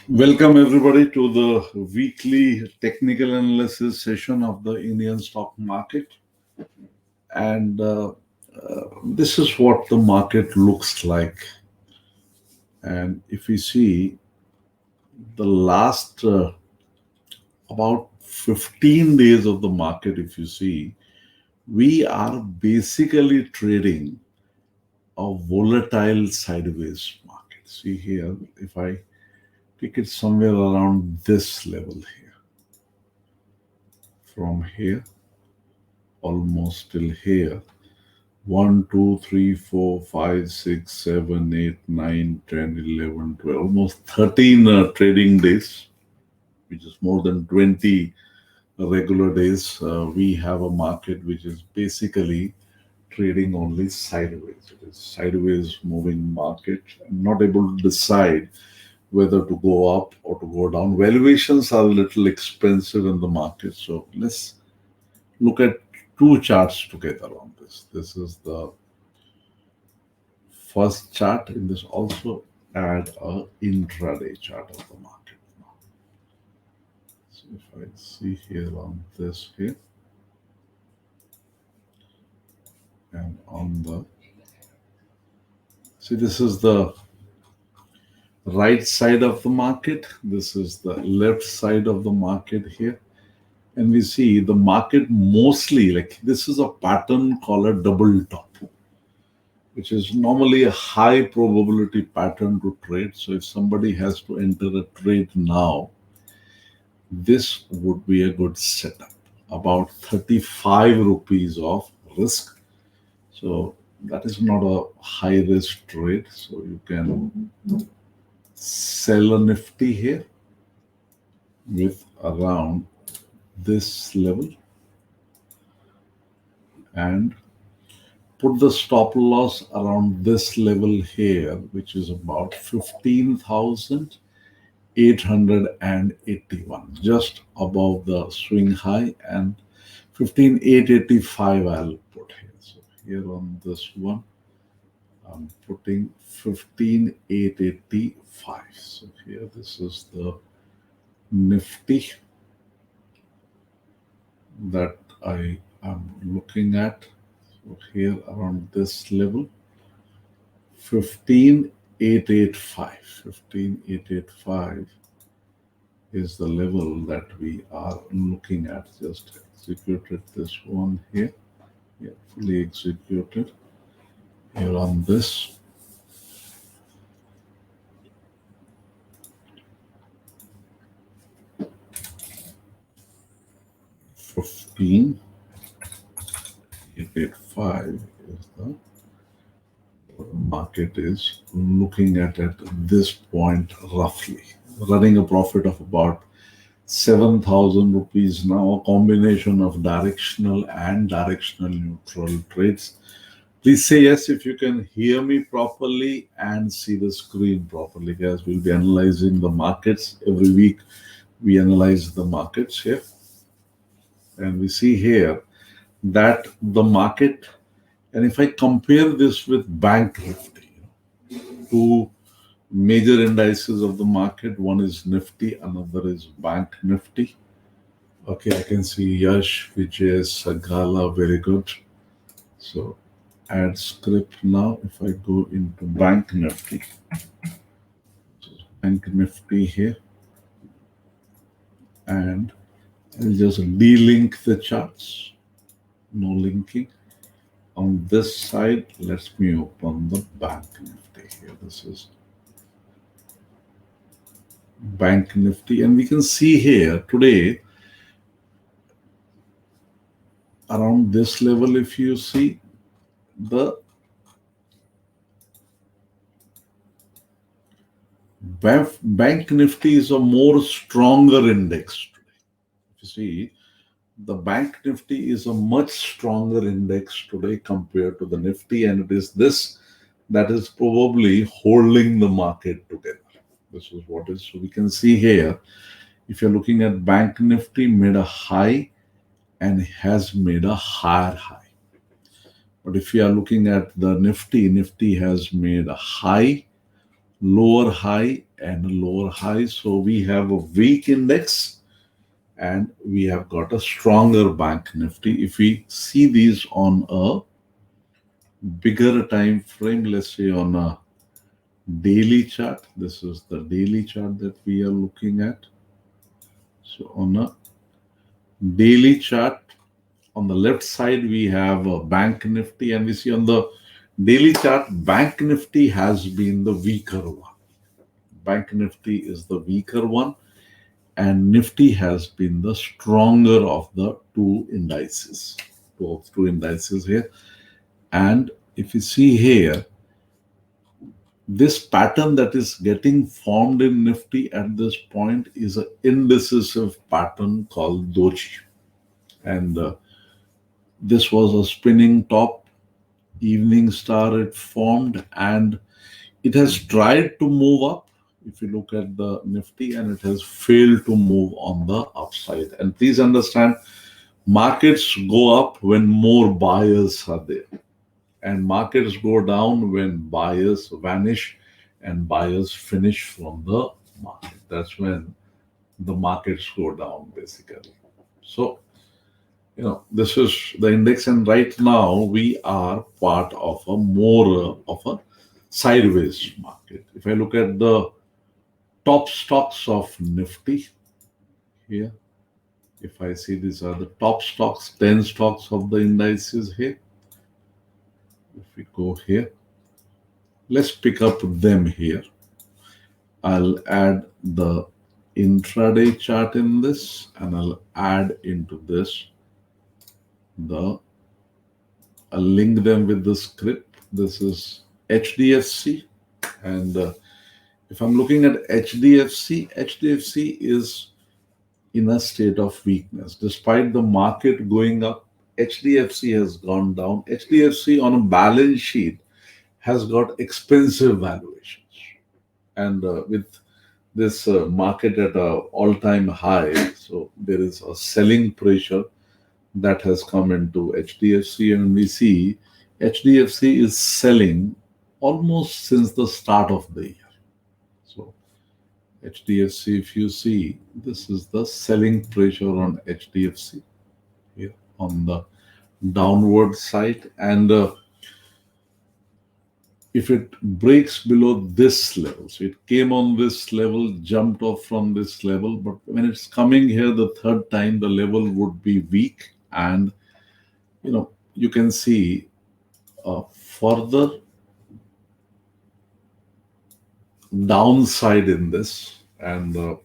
Welcome everybody to the weekly technical analysis session of the Indian stock market. And this is what the market looks like. And if we see the last about 15 days of the market, if you see, we are basically trading a volatile sideways market. See here, if I pick it somewhere around this level here, from here almost till here. 1, 2, 3, 4, 5, 6, 7, 8, 9, 10, 11, 12, almost 13 trading days, which is more than 20 regular days. We have a market which is basically trading only sideways. It is sideways moving market, not able to decide whether to go up or to go down. Valuations are a little expensive in the market. So let's look at two charts together on this. This is the first chart. In this, also add a intraday chart of the market. So if I see here on this here, and on the, see, this is the right side of the market. This is the left side of the market here. And we see the market mostly, like, this is a pattern called a double top, which is normally a high probability pattern to trade. So if somebody has to enter a trade now, this would be a good setup. About 35 rupees of risk. So that is not a high risk trade. So you can sell a Nifty here with around this level and put the stop loss around this level here, which is about 15,881, just above the swing high, and 15,885 I'll put here. So here on this one, I'm putting 15,885. So here, this is the Nifty that I am looking at. So here around this level, 15,885. 15,885 is the level that we are looking at. Just executed this one here. Yeah, fully executed. Here on this. $15,885 is the market is looking at this point, roughly running a profit of about 7,000 rupees now, a combination of directional and directional neutral trades. Please say yes if you can hear me properly and see the screen properly, guys. We'll be analyzing the markets every week. We analyze the markets here, and we see here that the market, and if I compare this with Bank Nifty, two major indices of the market, one is Nifty, another is Bank Nifty. Okay, I can see Yash, Vijay, Sagala, very good. So add script now. If I go into Bank Nifty, Bank Nifty here, and I'll just delink the charts, no linking. On this side, let me open the Bank Nifty here. This is Bank Nifty, and we can see here today around this level, if you see, the Bank Nifty is a more stronger index today. If you see, the Bank Nifty is a much stronger index today compared to the Nifty, and it is this that is probably holding the market together. This is what is. So we can see here, if you're looking at Bank Nifty, made a high and has made a higher high. But if you are looking at the Nifty, Nifty has made a high, lower high and lower high. So we have a weak index and we have got a stronger bank Nifty. If we see these on a bigger time frame, let's say on a daily chart, this is the daily chart that we are looking at. So on a daily chart, on the left side, we have a bank Nifty, and we see on the daily chart, bank Nifty has been the weaker one. Bank Nifty is the weaker one, and Nifty has been the stronger of the two indices. Two indices here. And if you see here, this pattern that is getting formed in Nifty at this point is an indecisive pattern called Doji. And this was a spinning top evening star it formed, and it has tried to move up if you look at the Nifty, and it has failed to move on the upside. And please understand, markets go up when more buyers are there, and markets go down when buyers vanish and buyers finish from the market. That's when the markets go down, basically. So, this is the index, and right now we are part of a more of a sideways market. If I look at the top stocks of Nifty here, if I see these are the top stocks, 10 stocks of the indices here. If we go here, let's pick up them here. I'll add the intraday chart in this, and I'll add into this I'll link them with the script. This is HDFC, and if I'm looking at HDFC is in a state of weakness. Despite the market going up, HDFC has gone down. HDFC on a balance sheet has got expensive valuations, and with this market at an all-time high, so there is a selling pressure that has come into HDFC, and we see HDFC is selling almost since the start of the year. So HDFC, if you see, this is the selling pressure on HDFC here on the downward side, and if it breaks below this level, so it came on this level, jumped off from this level, but when it's coming here the third time, the level would be weak, and you can see further downside in this, and a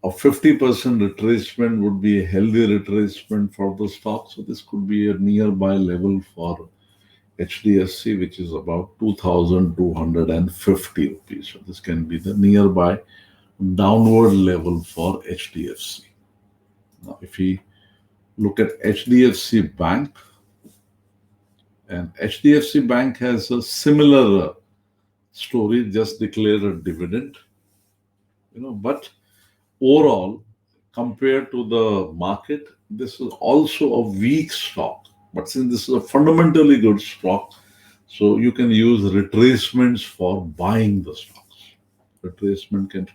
50% retracement would be a healthy retracement for the stock. So this could be a nearby level for HDFC, which is about 2,250 rupees. So this can be the nearby downward level for HDFC. Now, if we look at HDFC Bank, and HDFC Bank has a similar story, just declared a dividend, but overall, compared to the market, this is also a weak stock. But since this is a fundamentally good stock, so you can use retracements for buying the stocks. Retracement can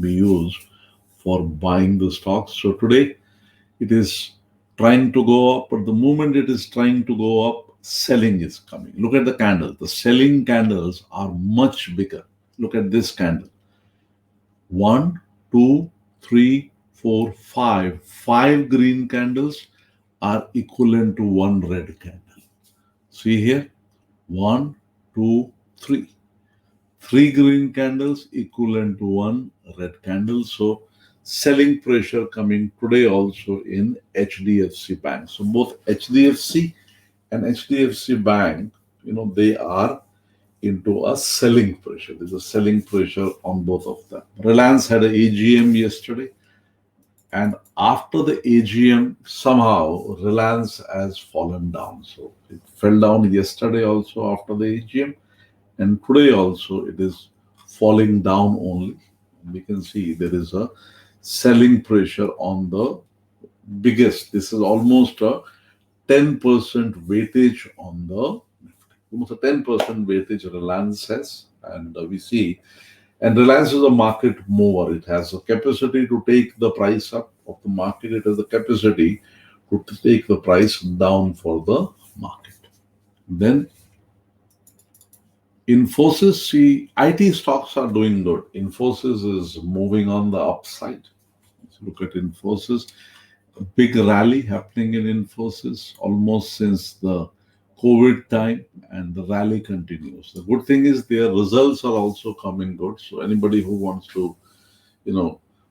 be used for buying the stocks. So today, it is trying to go up, but the moment it is trying to go up, selling is coming. Look at the candle. The selling candles are much bigger. Look at this candle. 1, 2, 3, 4, 5. 5 green candles are equivalent to 1 red candle. See here? 1, 2, 3. 3 green candles equivalent to 1 red candle. So selling pressure coming today also in HDFC Bank. So both HDFC and HDFC Bank, they are into a selling pressure. There's a selling pressure on both of them. Reliance had an AGM yesterday, and after the AGM, somehow Reliance has fallen down. So it fell down yesterday also after the AGM, and today also it is falling down only. We can see there is a selling pressure on the biggest. This is almost a 10% weightage on the Nifty. Almost a 10% weightage Reliance has, and we see. And Reliance is a market mover. It has a capacity to take the price up of the market. It has the capacity to take the price down for the market. Then Infosys, see, IT stocks are doing good. Infosys is moving on the upside. Look at Infosys. A big rally happening in Infosys almost since the COVID time, and the rally continues. The good thing is their results are also coming good. So anybody who wants to,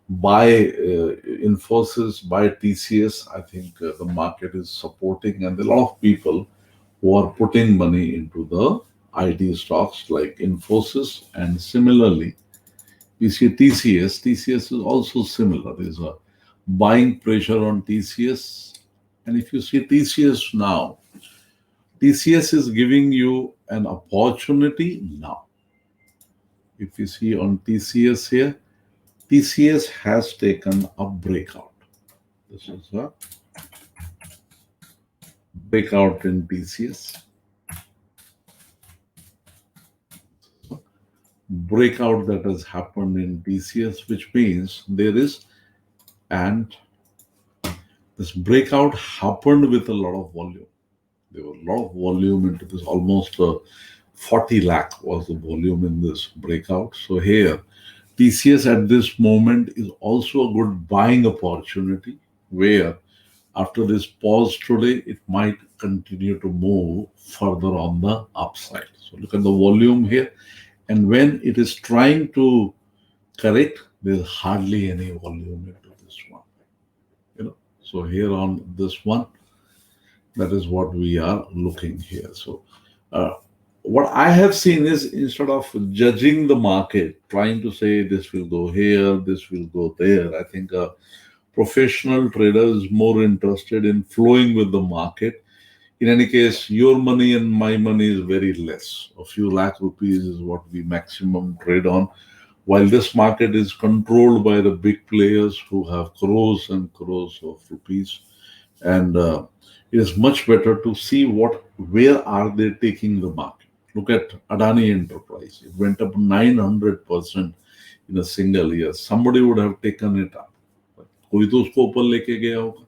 buy Infosys, buy TCS, I think the market is supporting, and there are a lot of people who are putting money into the IT stocks like Infosys, and similarly we see TCS. TCS is also similar. There's a buying pressure on TCS. And if you see TCS now, TCS is giving you an opportunity now. If you see on TCS here, TCS has taken a breakout. This is a breakout in TCS. Breakout that has happened in TCS, which means there is, and this breakout happened with a lot of volume. There was a lot of volume into this, almost 40 lakh was the volume in this breakout. So here, TCS at this moment is also a good buying opportunity, where after this pause today, it might continue to move further on the upside. So look at the volume here. And when it is trying to correct, there's hardly any volume into this one. So here on this one, that is what we are looking here. So what I have seen is, instead of judging the market, trying to say this will go here, this will go there, I think a professional trader is more interested in flowing with the market. In any case, your money and my money is very less. A few lakh rupees is what we maximum trade on, while this market is controlled by the big players who have crores and crores of rupees. And it is much better to see where are they taking the market. Look at Adani Enterprise. It went up 900% in a single year. Somebody would have taken it up. कोई तो उसको ऊपर लेके गया होगा.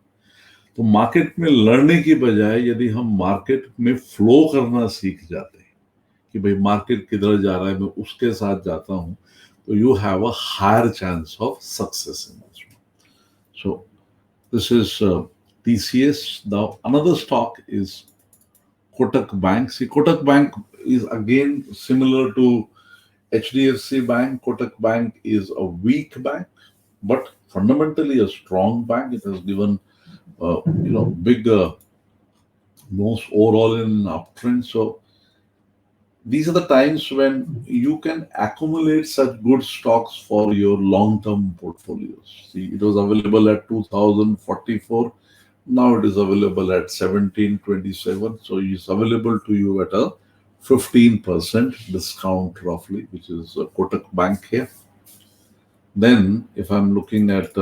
तो market में लड़ने की बजाय यदि हम मार्केट में फ्लो करना सीख जाते हैं कि भाई मार्केट किधर जा रहा है, मैं उसके साथ जाता हूं, तो you have a higher chance of success in this. So this is TCS. Now another stock is Kotak Bank. See, Kotak Bank is again similar to HDFC Bank. Kotak Bank is a weak bank, but fundamentally a strong bank. It has given big moves overall in uptrend. So these are the times when you can accumulate such good stocks for your long-term portfolios. See, it was available at 2044. Now it is available at 1727. So it's available to you at a 15% discount roughly, which is Kotak Bank here. Then if I'm looking at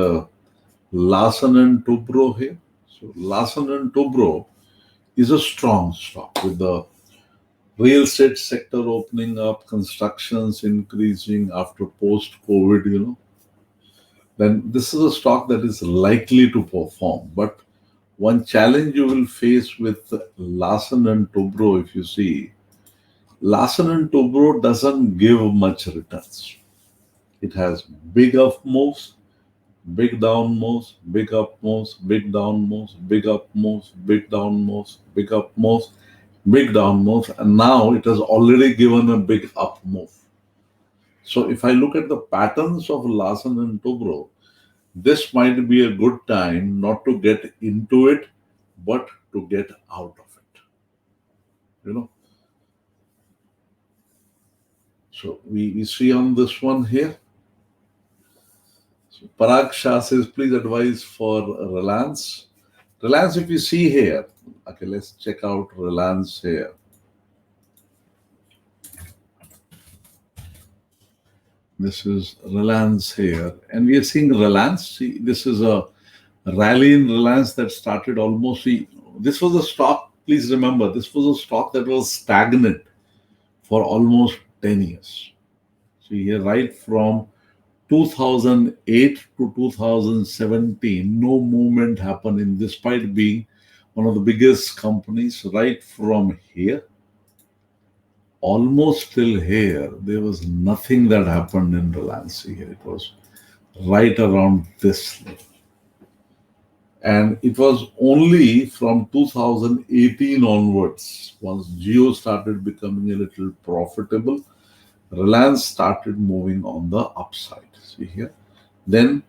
Larsen and Toubro here. So Larsen and Toubro is a strong stock with the real estate sector opening up, constructions increasing after post-COVID, then this is a stock that is likely to perform. But one challenge you will face with Larsen and Toubro, if you see, Larsen and Toubro doesn't give much returns. It has big up moves, big down moves, big up moves, big down moves, big up moves, big down moves, big up moves, big down moves, and now it has already given a big up move. So if I look at the patterns of Larsen and Toubro, this might be a good time not to get into it, but to get out of it. So we see on this one here. So Parag Shah says, please advise for Reliance. Reliance, if you see here, okay, let's check out Reliance here. This is Reliance here, and we are seeing Reliance. See, this is a rally in Reliance that started almost. This was a stock, please remember, this was a stock that was stagnant for almost 10 years. See here, right from 2008 to 2017, no movement happened in despite being one of the biggest companies. Right from here, almost till here, there was nothing that happened in Reliance. Here it was right around this level. And it was only from 2018 onwards, once Geo started becoming a little profitable, Reliance started moving on the upside. See here. Then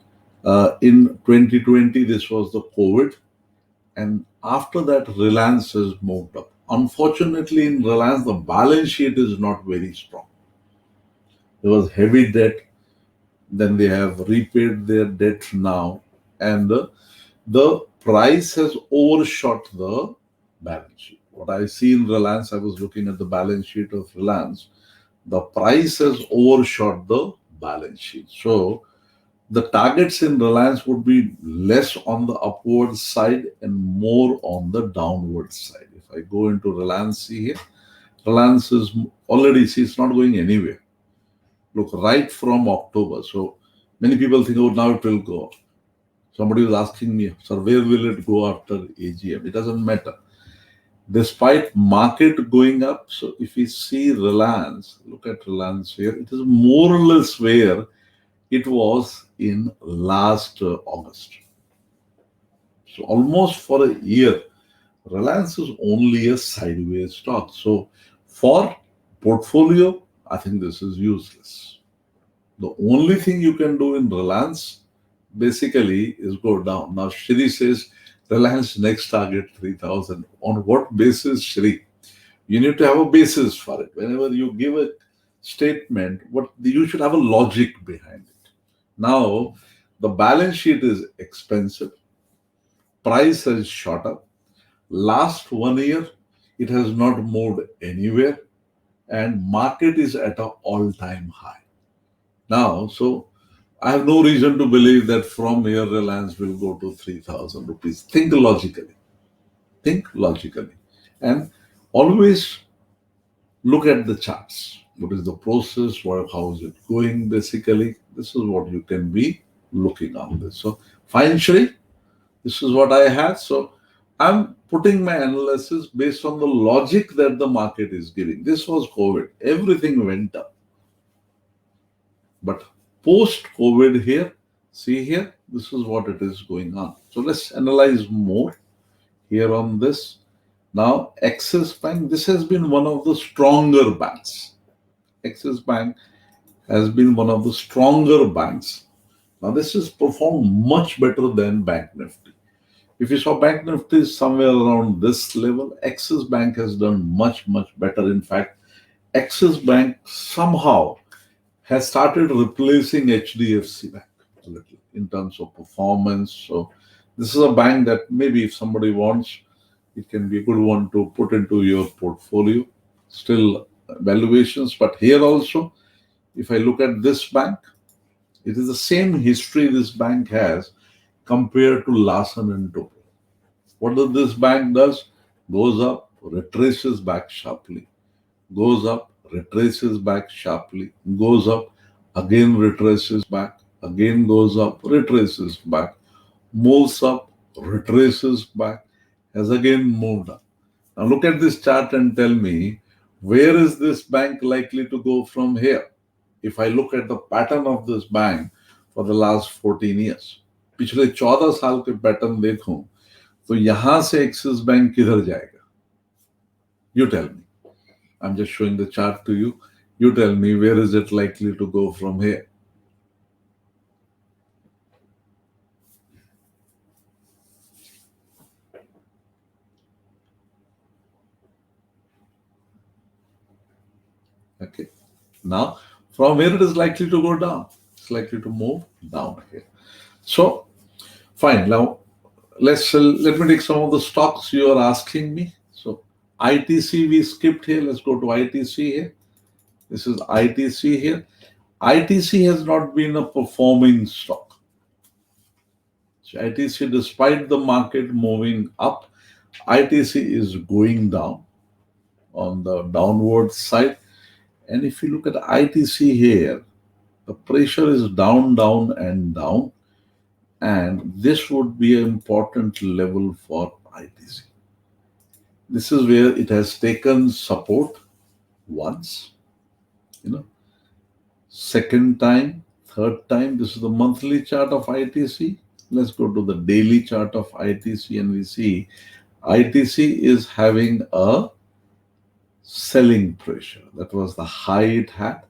in 2020, this was the COVID. And after that, Reliance has moved up. Unfortunately, in Reliance, the balance sheet is not very strong. There was heavy debt. Then they have repaid their debt now. And the price has overshot the balance sheet. What I see in Reliance, I was looking at the balance sheet of Reliance. The price has overshot the balance sheet. So the targets in Reliance would be less on the upward side and more on the downward side. If I go into Reliance, see here, Reliance is already, see, it's not going anywhere. Look, right from October. So many people think, oh, now it will go. Somebody was asking me, sir, where will it go after AGM? It doesn't matter. Despite market going up, so if we see Reliance, look at Reliance here, it is more or less where it was in last August. So almost for a year, Reliance is only a sideways stock. So for portfolio, I think this is useless. The only thing you can do in Reliance basically is go down. Now Shri says Reliance next target 3,000. On what basis, Shri? You need to have a basis for it. Whenever you give a statement, you should have a logic behind it. Now, the balance sheet is expensive. Price has shot up. Last 1 year, it has not moved anywhere. And market is at an all-time high. Now, so I have no reason to believe that from here Reliance will go to 3,000 rupees. Think logically. Think logically. And always look at the charts. What is the process? How is it going? Basically, this is what you can be looking on this. So, fine, Shri. This is what I had. So, I'm putting my analysis based on the logic that the market is giving. This was COVID. Everything went up. But post-COVID here, see here, this is what it is going on. So let's analyze more here on this. Now, Axis Bank, this has been one of the stronger banks. Axis Bank has been one of the stronger banks. Now, this has performed much better than Bank Nifty. If you saw Bank Nifty is somewhere around this level, Axis Bank has done much, much better. In fact, Axis Bank somehow has started replacing HDFC Bank a little in terms of performance. So this is a bank that maybe if somebody wants, it can be a good one to put into your portfolio. Still valuations, but here also, if I look at this bank, it is the same history this bank has compared to Larsen and Toubro. What does this bank does? Goes up, retraces back sharply, goes up, retraces back sharply, goes up, again retraces back, again goes up, retraces back, moves up, retraces back, has again moved up. Now look at this chart and tell me, where is this bank likely to go from here? If I look at the pattern of this bank for the last 14 years, पिछले 14 साल के pattern देखूं तो यहां से axis bank किधर जाएगा? You tell me. I'm just showing the chart to you. You tell me, where is it likely to go from here? Okay. Now, from here it is likely to go down. It's likely to move down here. So, fine. Now, let me take some of the stocks you are asking me. So, ITC we skipped here. Let's go to ITC here. This is ITC here. ITC has not been a performing stock. So ITC, despite the market moving up, ITC is going down on the downward side. And if you look at ITC here, the pressure is down, down, and down. And this would be an important level for ITC. This is where it has taken support once, second time, third time. This is the monthly chart of ITC. Let's go to the daily chart of ITC and we see ITC is having a selling pressure. That was the high it had.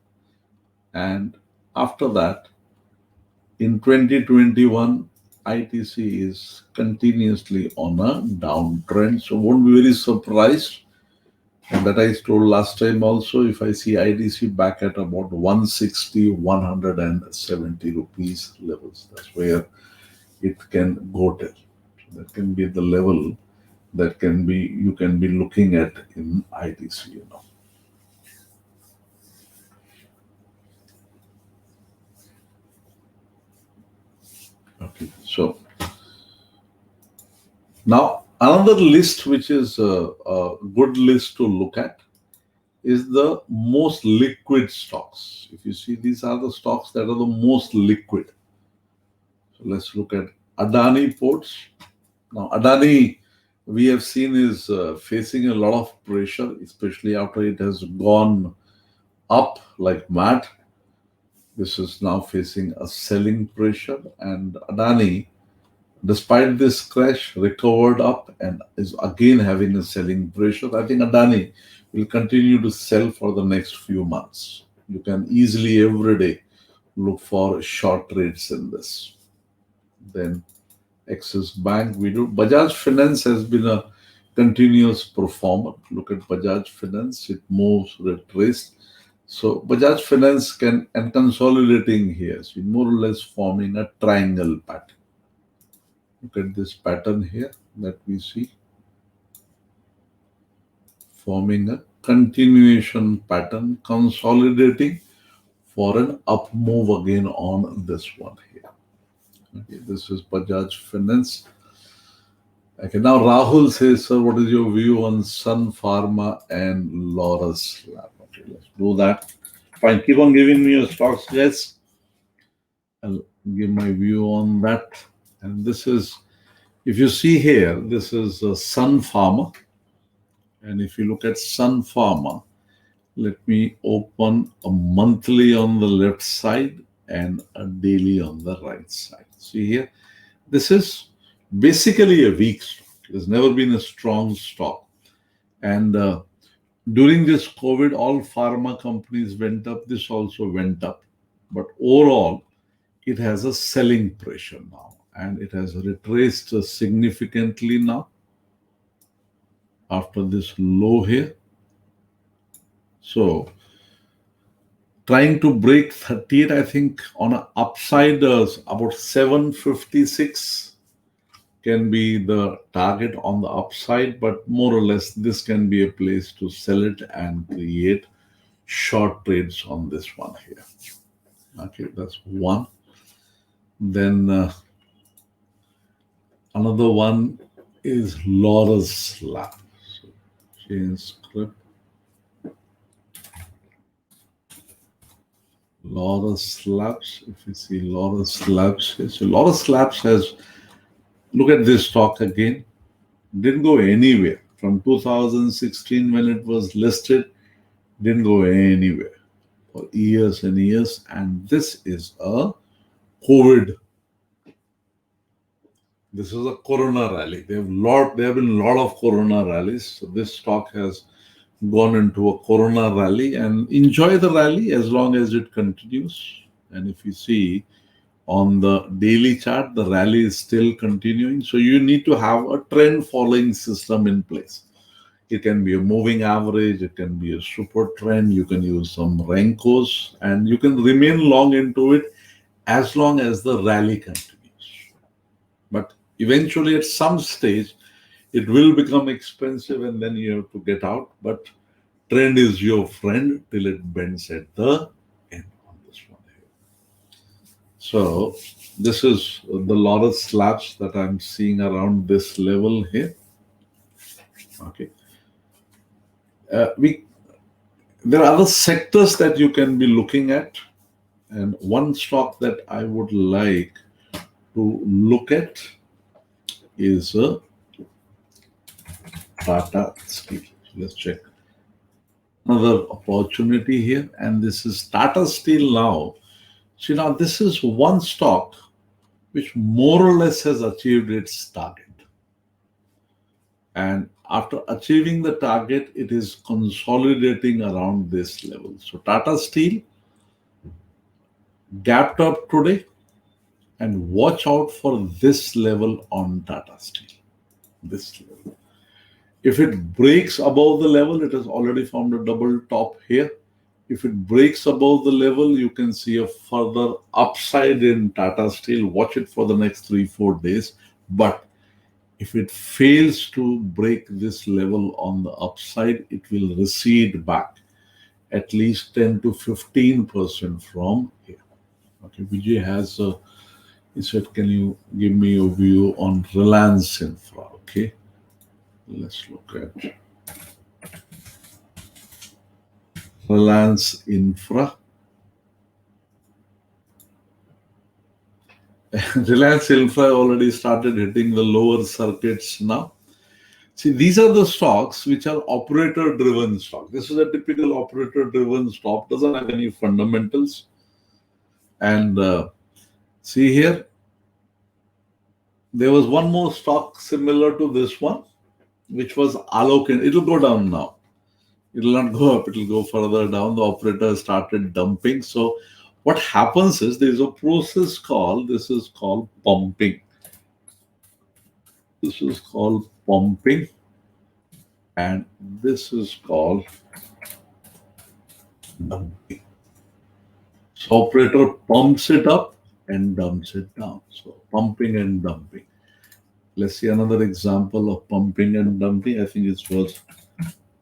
And after that, in 2021, ITC is continuously on a downtrend. So won't be very surprised. And that I told last time also, if I see ITC back at about 160, 170 rupees levels, that's where it can go till. So that can be the level that you can be looking at in ITC, Okay, so now another list which is a good list to look at is the most liquid stocks. If you see, these are the stocks that are the most liquid. So let's look at Adani Ports. Now, Adani, we have seen, is facing a lot of pressure, especially after it has gone up like mad. This is now facing a selling pressure, and Adani, despite this crash, recovered up and is again having a selling pressure. I think Adani will continue to sell for the next few months. You can easily every day look for short trades in this. Then Axis Bank, we do. Bajaj Finance has been a continuous performer. Look at Bajaj Finance, it moves retraced. So Bajaj Finance and consolidating here, so more or less forming a triangle pattern. Look at this pattern here that we see, forming a continuation pattern, consolidating for an up move again on this one here. Okay, this is Bajaj Finance. Okay, now Rahul says, sir, what is your view on Sun Pharma and Laurus Lab? Okay, let's do that. Fine, keep on giving me your stocks, guys. I'll give my view on that. And this is, if you see here, this is Sun Pharma. And if you look at Sun Pharma, let me open a monthly on the left side and a daily on the right side. See here, this is basically a weak stock. It has never been a strong stock. And during this COVID, all pharma companies went up. This also went up. But overall, it has a selling pressure now. And it has retraced significantly now after this low here. So, trying to break 38, I think on an upside, about 756 can be the target on the upside, but more or less this can be a place to sell it and create short trades on this one here. Okay, that's one. Then another one is Laurus Lab. So change script. Laurus Labs. If you see Laurus Labs here, so Laurus Labs has, look at this stock again, didn't go anywhere. From 2016 when it was listed, didn't go anywhere for years and years. And this is a COVID. This is a Corona rally. There have been a lot of Corona rallies. So this stock has gone into a Corona rally, and enjoy the rally as long as it continues. And if you see on the daily chart, the rally is still continuing. So you need to have a trend following system in place. It can be a moving average, it can be a super trend, you can use some Renkos, and you can remain long into it as long as the rally continues. But eventually at some stage, it will become expensive and then you have to get out. But trend is your friend till it bends at the end on this one here. So this is the Laurus Labs that I'm seeing around this level here. Okay. There are other sectors that you can be looking at. And one stock that I would like to look at is Tata Steel. Let's check another opportunity here. And this is Tata Steel now. See, now this is one stock which more or less has achieved its target. And after achieving the target, it is consolidating around this level. So Tata Steel gapped up today, and watch out for this level on Tata Steel. This level. If it breaks above the level, it has already formed a double top here. If it breaks above the level, you can see a further upside in Tata Steel. Watch it for the next 3-4 days. But if it fails to break this level on the upside, it will recede back at least 10 to 15% from here. Okay, Vijay has he said, can you give me a view on Reliance Infra? Okay, let's look at Reliance Infra. Reliance Infra already started hitting the lower circuits now. See, these are the stocks which are operator-driven stocks. This is a typical operator-driven stock, doesn't have any fundamentals. And see here, there was one more stock similar to this one, which was Alok. It will go down now. It will not go up. It will go further down. The operator started dumping. So what happens is there is a process called, this is called pumping. This is called pumping. And this is called dumping. So operator pumps it up and dumps it down. So pumping and dumping. Let's see another example of pumping and dumping. I think it was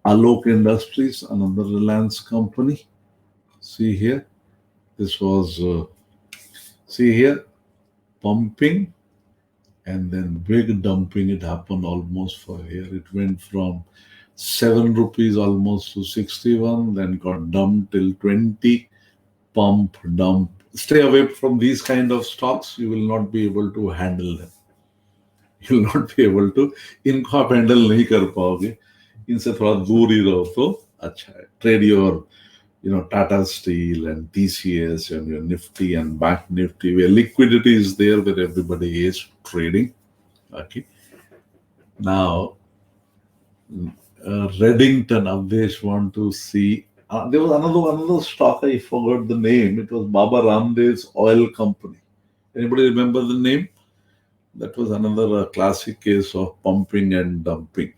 Alok Industries, another Reliance company. See here, this was, see here, pumping and then big dumping. It happened almost for here. It went from 7 rupees almost to 61, then got dumped till 20, pump, dump. Stay away from these kind of stocks. You will not be able to handle them. You will not be able to, इनको आप handle नहीं कर पाओगे. इनसे थोड़ा दूर ही रहो तो अच्छा है. Trade your, Tata Steel and TCS and your Nifty and Bank Nifty, where liquidity is there, where everybody is trading. Okay. Now, Reddington, Avdesh want to see. There was another stock, I forgot the name. It was Baba Ramdev's oil company. Anybody remember the name? That was another classic case of pumping and dumping.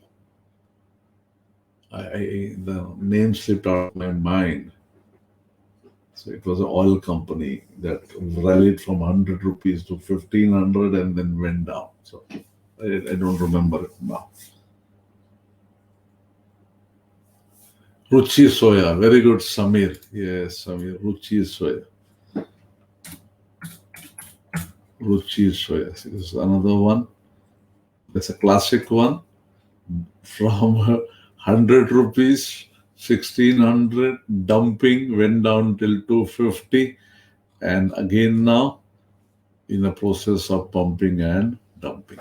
The name slipped out of my mind. So it was an oil company that rallied from 100 rupees to 1500 and then went down. So I don't remember it now. Ruchi Soya, very good, Samir. Yes, Samir, Ruchi Soya. Ruchi Soya. This is another one. That's a classic one. From 100 rupees, 1600, dumping, went down till 250, and again now in the process of pumping and dumping.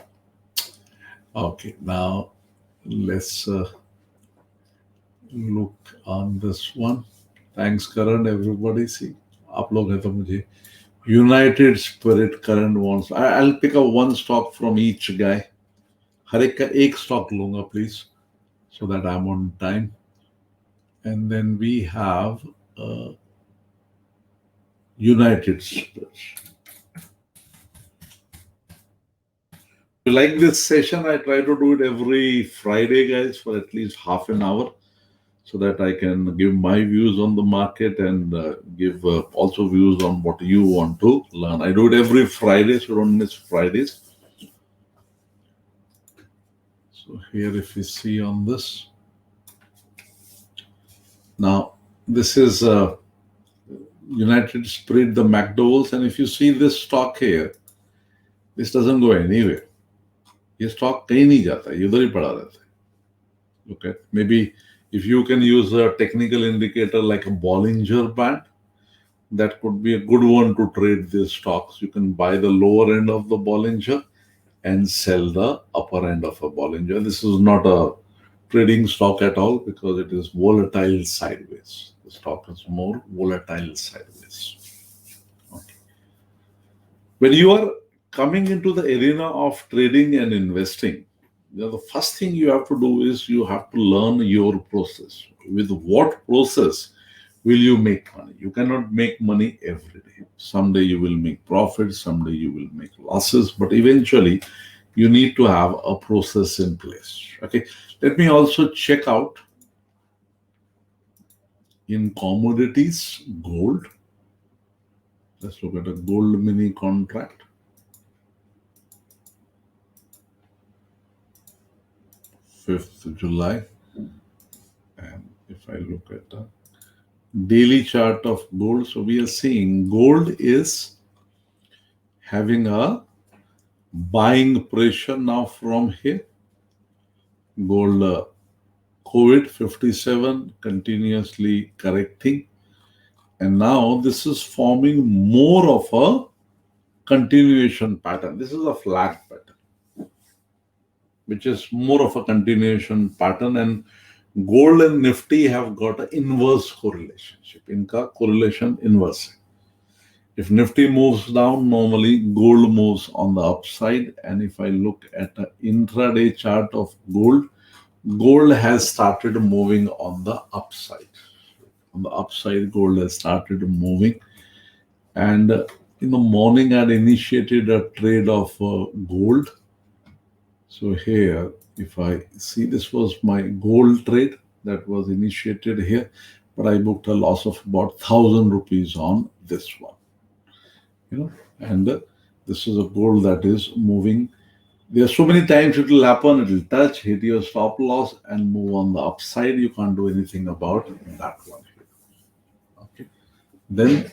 Okay, now let's look on this one. Thanks, Karan, everybody. See, आप लोग हैं तो मुझे United Spirit current wants. I'll pick up one stock from each guy. हर एक का एक stock लूंगा, please, so that I'm on time. And then we have United Spirit. If you like this session, I try to do it every Friday, guys, for at least half an hour, so that I can give my views on the market and give also views on what you want to learn. I do it every Friday, so don't miss Fridays. So here, if you see on this, now this is United Spirit, the McDowell's, and if you see this stock here, this doesn't go anywhere. ये stock कहीं नहीं जाता, ये उधर ही पड़ा रहता है. Look at, maybe If you can use a technical indicator like a Bollinger Band, that could be a good one to trade these stocks. You can buy the lower end of the Bollinger and sell the upper end of a Bollinger. This is not a trading stock at all because it is volatile sideways. The stock is more volatile sideways. Okay. When you are coming into the arena of trading and investing, the first thing you have to do is you have to learn your process. With what process will you make money? You cannot make money every day. Someday you will make profits, someday you will make losses, but eventually you need to have a process in place. Okay, let me also check out in commodities, gold. Let's look at a gold mini contract. 5th July. And if I look at the daily chart of gold, so we are seeing gold is having a buying pressure now from here. Gold COVID 57 continuously correcting, and now this is forming more of a continuation pattern. This is a flat pattern, which is more of a continuation pattern, and gold and Nifty have got an inverse correlation. Inka correlation inverse. If Nifty moves down, normally gold moves on the upside. And if I look at the intraday chart of gold, gold has started moving on the upside. On the upside, gold has started moving. And in the morning, I had initiated a trade of gold. So here, if I see, this was my gold trade that was initiated here, but I booked a loss of about 1,000 rupees on this one. And this is a gold that is moving. There are so many times it will happen, it will touch, hit your stop loss and move on the upside. You can't do anything about that one here. Okay. Then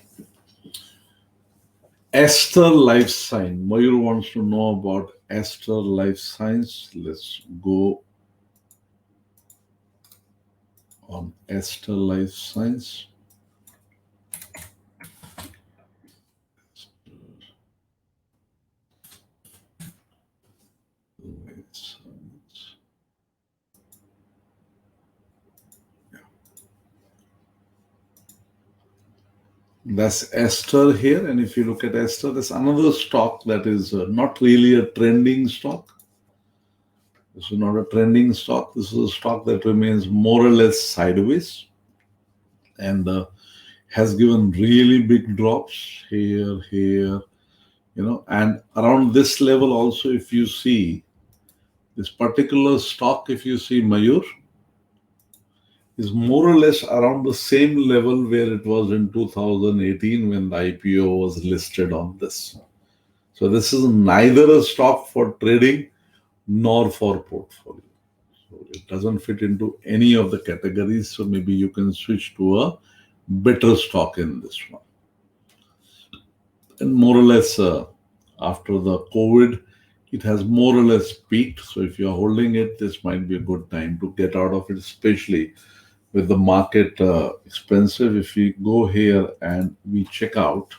Astral Life Science. Mayur wants to know about Astral Life Science. Let's go on Astral Life Science. That's Astral here. And if you look at Astral, there's another stock that is not really a trending stock. This is not a trending stock. This is a stock that remains more or less sideways and has given really big drops here, and around this level also. If you see this particular stock, if you see Mayur, is more or less around the same level where it was in 2018 when the IPO was listed on this. So this is neither a stock for trading nor for portfolio. So it doesn't fit into any of the categories. So maybe you can switch to a better stock in this one. And more or less after the COVID, it has more or less peaked. So if you're holding it, this might be a good time to get out of it, especially with the market expensive. If we go here and we check out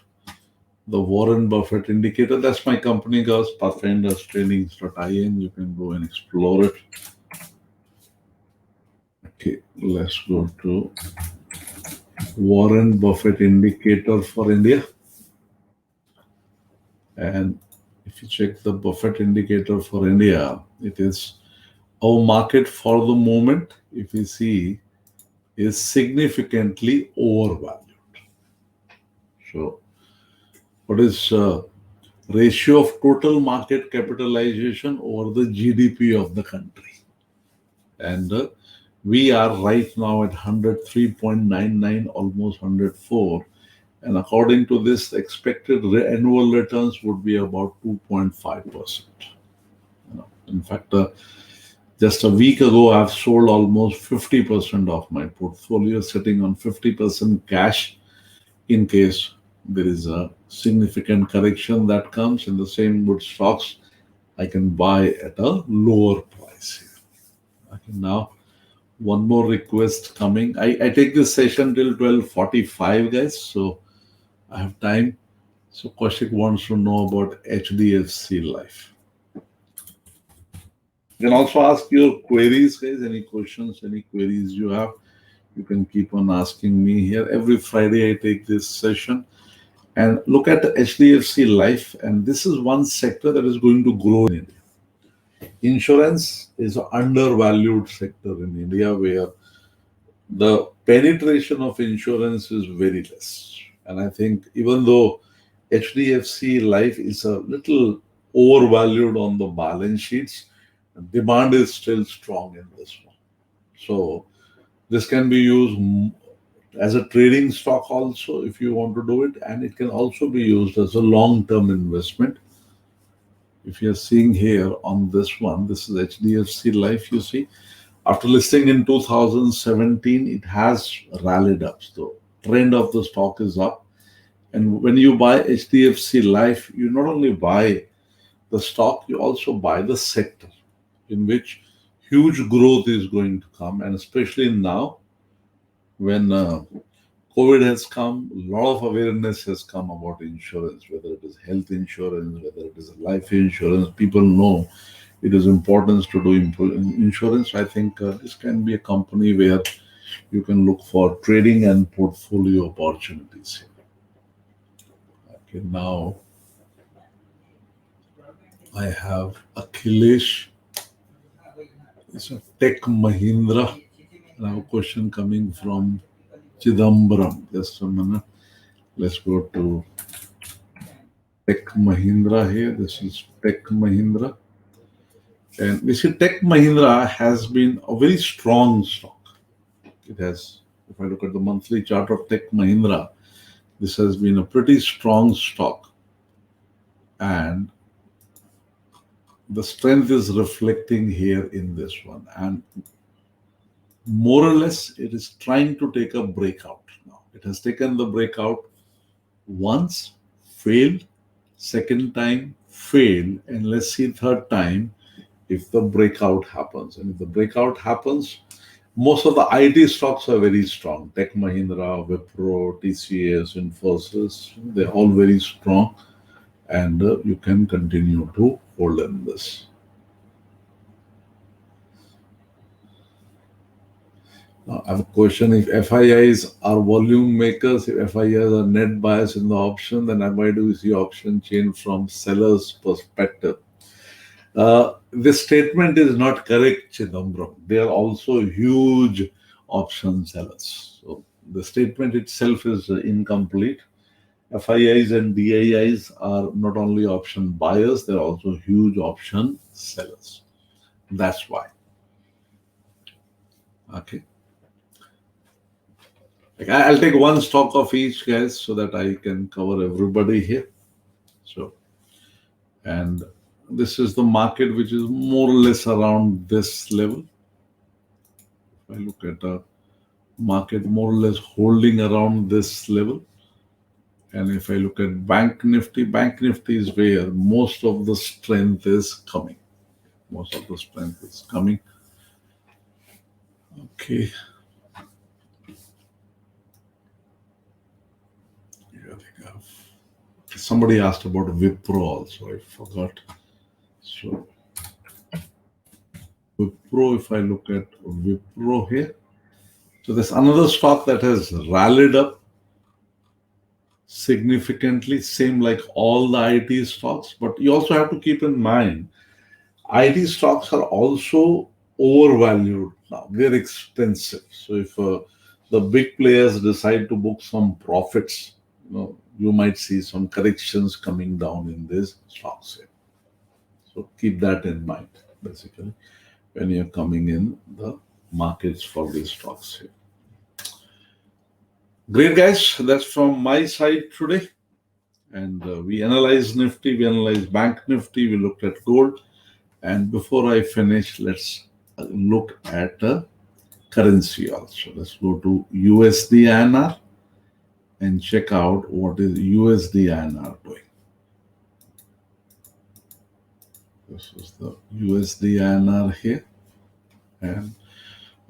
the Warren Buffett indicator, that's my company, guys, pathfinderstrainings.in. You can go and explore it. Okay, let's go to Warren Buffett indicator for India. And if you check the Buffett indicator for India, it is our market for the moment, if you see, is significantly overvalued. So what is ratio of total market capitalization over the GDP of the country? And we are right now at 103.99, almost 104. And according to this, expected annual returns would be about 2.5%. In fact, just a week ago, I've sold almost 50% of my portfolio, sitting on 50% cash in case there is a significant correction that comes in the same good stocks. I can buy at a lower price here. Okay, now One more request coming. I take this session till 12:45, guys, so I have time. So Kaushik wants to know about HDFC Life. You can also ask your queries, guys. Any questions, any queries you have, you can keep on asking me here. Every Friday I take this session and look at the HDFC Life, and this is one sector that is going to grow in India. Insurance is an undervalued sector in India where the penetration of insurance is very less. And I think even though HDFC Life is a little overvalued on the balance sheets, demand is still strong in this one. So this can be used as a trading stock also if you want to do it, and it can also be used as a long-term investment. If you're seeing here on this one, this is HDFC Life, you see. After listing in 2017, it has rallied up. So trend of the stock is up. And when you buy HDFC Life, you not only buy the stock, you also buy the sector in which huge growth is going to come. And especially now, when COVID has come, a lot of awareness has come about insurance, whether it is health insurance, whether it is life insurance. People know it is important to do insurance. I think this can be a company where you can look for trading and portfolio opportunities. Okay, now I have Akhilesh. It's a Tech Mahindra. I have a question coming from Chidambaram. Just a minute. Let's go to Tech Mahindra here. This is Tech Mahindra. And we see Tech Mahindra has been a very strong stock. It has, if I look at the monthly chart of Tech Mahindra, this has been a pretty strong stock. And the strength is reflecting here in this one. And more or less, it is trying to take a breakout now. It has taken the breakout once, failed, second time, failed, and let's see third time if the breakout happens. And if the breakout happens, most of the IT stocks are very strong. Tech Mahindra, Wipro, TCS, Infosys, they're all very strong. And you can continue to hold in this. Now, I have a question. If FIIs are volume makers, if FIIs are net buyers in the option, then why do we see option change from seller's perspective? This statement is not correct, Chidambaram. They are also huge option sellers. So the statement itself is incomplete. FIIs and DIIs are not only option buyers, they're also huge option sellers. That's why. Okay. I'll take one stock of each, guys, so that I can cover everybody here. So, and this is the market which is more or less around this level. If I look at a market more or less holding around this level. And if I look at Bank Nifty is where most of the strength is coming. Most of the strength is coming. Okay. Yeah, I think somebody asked about Wipro also. I forgot. So Wipro, if I look at Wipro here, so there's another stock that has rallied up significantly, same like all the IT stocks. But you also have to keep in mind, IT stocks are also overvalued now. They're expensive. So if the big players decide to book some profits, you might see some corrections coming down in these stocks here. So keep that in mind, basically, when you're coming in the markets for these stocks here. Great, guys. That's from my side today. And we analyzed Nifty, we analyzed Bank Nifty, we looked at gold. And before I finish, let's look at currency also. Let's go to USD INR and check out what is USD INR doing. This is the USD INR here. And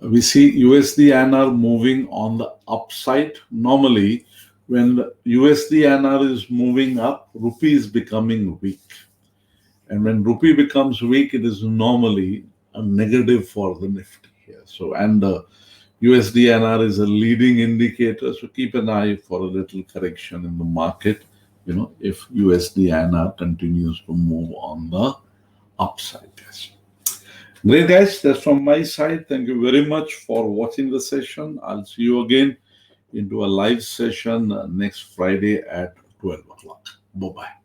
We see USD INR moving on the upside. Normally, when the USD INR is moving up, rupee is becoming weak. And when rupee becomes weak, it is normally a negative for the Nifty here. So, and the USD INR is a leading indicator. So keep an eye for a little correction in the market, if USD INR continues to move on the upside. Yes. Great, guys. That's from my side. Thank you very much for watching the session. I'll see you again into a live session next Friday at 12 o'clock. Bye-bye.